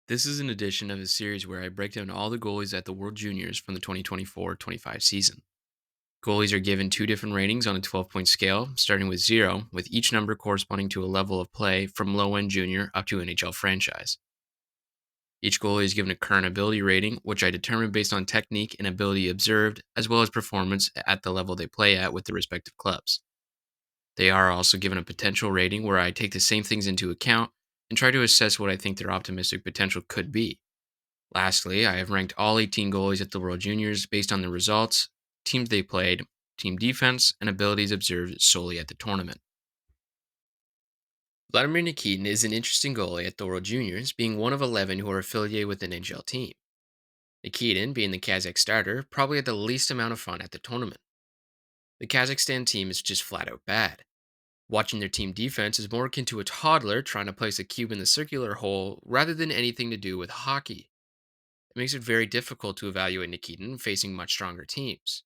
This is an edition of a series where I break down all the goalies at the World Juniors from the 2024-25 season. Goalies are given two different ratings on a 12-point scale, starting with 0, with each number corresponding to a level of play from low-end junior up to NHL franchise. Each goalie is given a current ability rating, which I determine based on technique and ability observed, as well as performance at the level they play at with the respective clubs. They are also given a potential rating where I take the same things into account and try to assess what I think their optimistic potential could be. Lastly, I have ranked all 18 goalies at the World Juniors based on the results, teams they played, team defense, and abilities observed solely at the tournament. Vladimir Nikon is an interesting goalie at the World Juniors, being one of 11 who are affiliated with an NHL team. Nikitin, being the Kazakh starter, probably had the least amount of fun at the tournament. The Kazakhstan team is just flat out bad. Watching their team defense is more akin to a toddler trying to place a cube in the circular hole rather than anything to do with hockey. It makes it very difficult to evaluate Nikitin facing much stronger teams.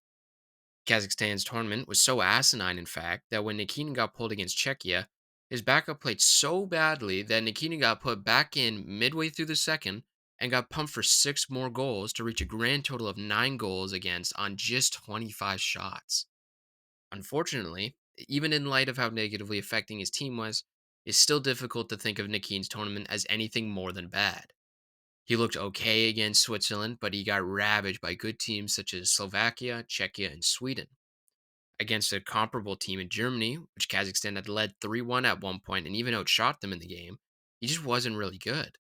Kazakhstan's tournament was so asinine, in fact, that when Nikitin got pulled against Czechia, his backup played so badly that Nikitin got put back in midway through the second and got pumped for six more goals to reach a grand total of 9 goals against on just 25 shots. Unfortunately, even in light of how negatively affecting his team was, it's still difficult to think of Nikitin's tournament as anything more than bad. He looked okay against Switzerland, but he got ravaged by good teams such as Slovakia, Czechia, and Sweden. Against a comparable team in Germany, which Kazakhstan had led 3-1 at one point and even outshot them in the game, he just wasn't really good.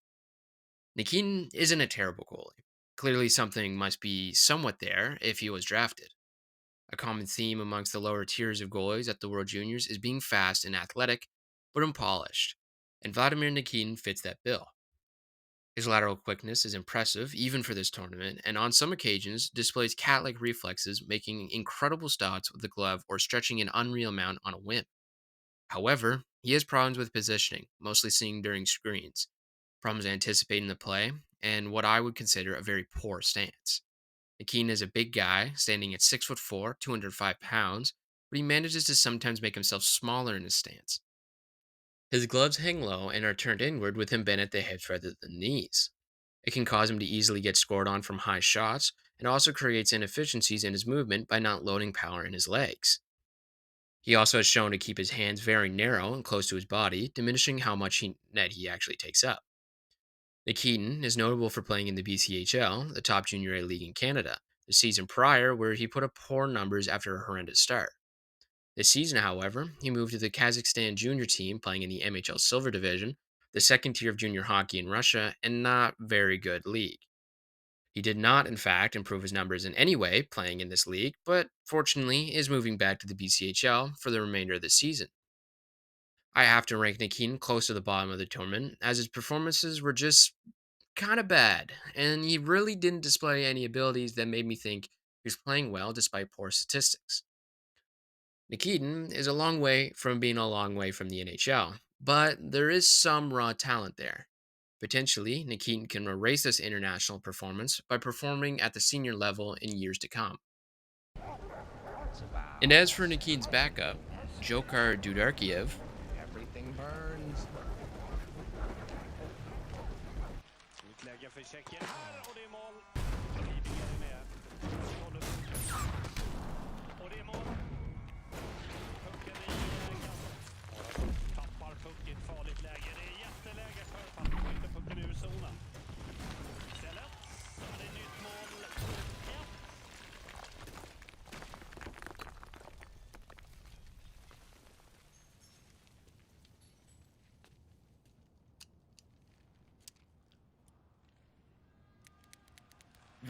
Nikitin isn't a terrible goalie. Clearly, something must be somewhat there if he was drafted. A common theme amongst the lower tiers of goalies at the World Juniors is being fast and athletic, but unpolished, and Vladimir Nikitin fits that bill. His lateral quickness is impressive, even for this tournament, and on some occasions displays cat like reflexes, making incredible stops with the glove or stretching an unreal amount on a whim. However, he has problems with positioning, mostly seen during screens, problems anticipating the play, and what I would consider a very poor stance. Nikeen is a big guy, standing at 6'4", 205 pounds, but he manages to sometimes make himself smaller in his stance. His gloves hang low and are turned inward with him bent at the hips rather than knees. It can cause him to easily get scored on from high shots and also creates inefficiencies in his movement by not loading power in his legs. He also has shown to keep his hands very narrow and close to his body, diminishing how much net he actually takes up. Keaton is notable for playing in the BCHL, the top junior A league in Canada, the season prior where he put up poor numbers after a horrendous start. This season, however, he moved to the Kazakhstan junior team playing in the MHL Silver Division, the second tier of junior hockey in Russia, and not very good league. He did not, in fact, improve his numbers in any way playing in this league, but fortunately is moving back to the BCHL for the remainder of the season. I have to rank Nikin close to the bottom of the tournament, as his performances were just kind of bad, and he really didn't display any abilities that made me think he was playing well despite poor statistics. Nikitin is a long way from being a long way from the NHL, but there is some raw talent there. Potentially, Nikitin can erase this international performance by performing at the senior level in years to come. And as for Nikitin's backup, Jokhar Dudarkiyev, Everything burns. Utläge för Tjeckien här och det är mål. Lidingö är med. Bollen. Och det är mål. Pucken i lägen. Tappar puck i ett farligt läge. Det är jätteläge för att få inte pucken ur zonen. Istället är det nytt mål. 1.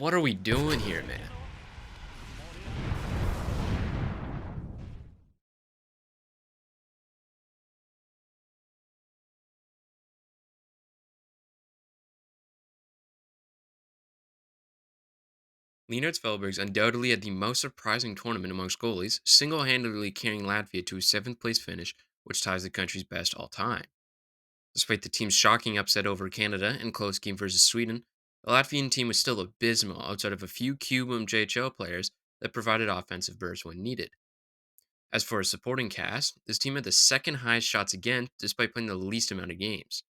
what are we doing here, man? Linards Feldbatys undoubtedly had the most surprising tournament amongst goalies, single handedly carrying Latvia to a 7th place finish, which ties the country's best all time. Despite the team's shocking upset over Canada and close game versus Sweden, the Latvian team was still abysmal outside of a few Cuban JHL players that provided offensive bursts when needed. As for a supporting cast, this team had the second highest shots against despite playing the least amount of games.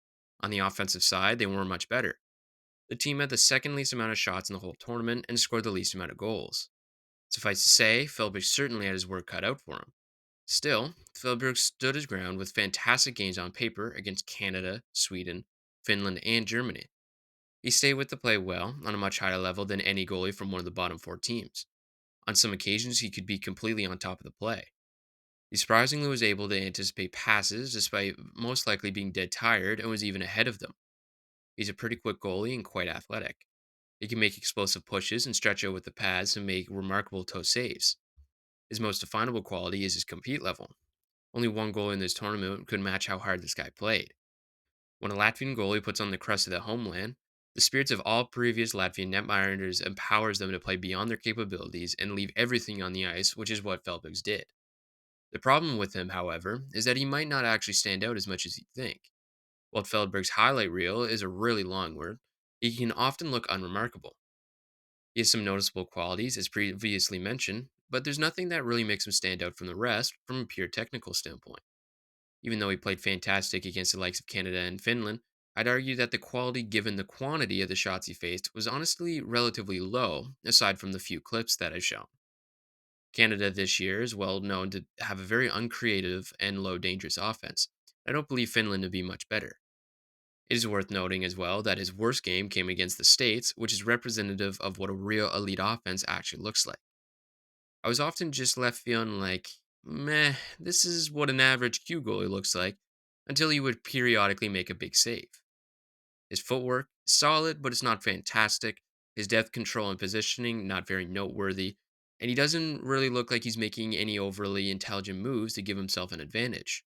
On the offensive side, they weren't much better. The team had the second least amount of shots in the whole tournament and scored the least amount of goals. Suffice to say, Feldberg certainly had his work cut out for him. Still, Feldberg stood his ground with fantastic games on paper against Canada, Sweden, Finland, and Germany. He stayed with the play well on a much higher level than any goalie from one of the bottom four teams. On some occasions, he could be completely on top of the play. He surprisingly was able to anticipate passes despite most likely being dead tired and was even ahead of them. He's a pretty quick goalie and quite athletic. He can make explosive pushes and stretch out with the pads to make remarkable toe saves. His most definable quality is his compete level. Only one goal in this tournament could match how hard this guy played. When a Latvian goalie puts on the crest of the homeland, the spirits of all previous Latvian netminders empowers them to play beyond their capabilities and leave everything on the ice, which is what Feldbergs did. The problem with him, however, is that he might not actually stand out as much as you'd think. While Feldberg's highlight reel is a really long word, he can often look unremarkable. He has some noticeable qualities, as previously mentioned, but there's nothing that really makes him stand out from the rest from a pure technical standpoint. Even though he played fantastic against the likes of Canada and Finland, I'd argue that the quality given the quantity of the shots he faced was honestly relatively low, aside from the few clips that I've shown. Canada this year is well known to have a very uncreative and low dangerous offense. I don't believe Finland to be much better. It is worth noting as well that his worst game came against the States, which is representative of what a real elite offense actually looks like. I was often just left feeling like, meh, this is what an average Q goalie looks like, until he would periodically make a big save. His footwork, solid, but it's not fantastic. His depth control and positioning, not very noteworthy. And he doesn't really look like he's making any overly intelligent moves to give himself an advantage.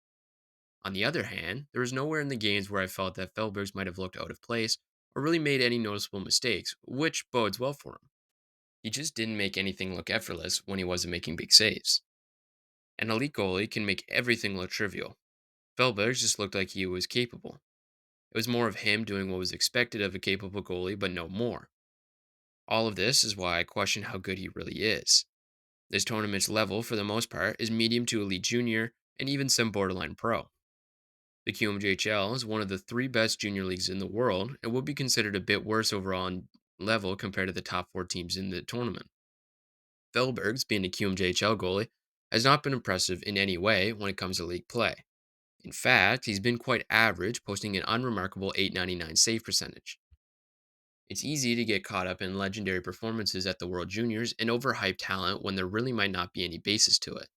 On the other hand, there was nowhere in the games where I felt that Feldbergs might have looked out of place or really made any noticeable mistakes, which bodes well for him. He just didn't make anything look effortless when he wasn't making big saves. An elite goalie can make everything look trivial. Feldbergs just looked like he was capable. It was more of him doing what was expected of a capable goalie, but no more. All of this is why I question how good he really is. This tournament's level, for the most part, is medium to elite junior and even some borderline pro. The QMJHL is one of the three best junior leagues in the world and would be considered a bit worse overall in level compared to the top four teams in the tournament. Feldbergs, being a QMJHL goalie, has not been impressive in any way when it comes to league play. In fact, he's been quite average, posting an unremarkable 899 save percentage. It's easy to get caught up in legendary performances at the World Juniors and overhyped talent when there really might not be any basis to it.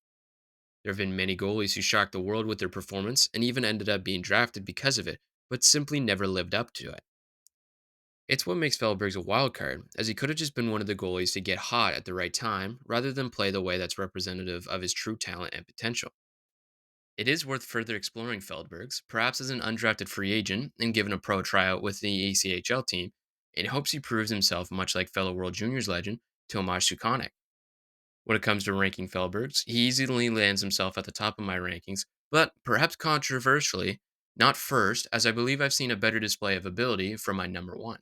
There have been many goalies who shocked the world with their performance and even ended up being drafted because of it, but simply never lived up to it. It's what makes Feldbergs a wild card, as he could have just been one of the goalies to get hot at the right time rather than play the way that's representative of his true talent and potential. It is worth further exploring Feldbergs, perhaps as an undrafted free agent and given a pro tryout with the ACHL team, in hopes he proves himself much like fellow World Juniors legend Tomasz Suchanek. When it comes to ranking Feldbergs, he easily lands himself at the top of my rankings, but perhaps controversially, not first, as I believe I've seen a better display of ability from my number one.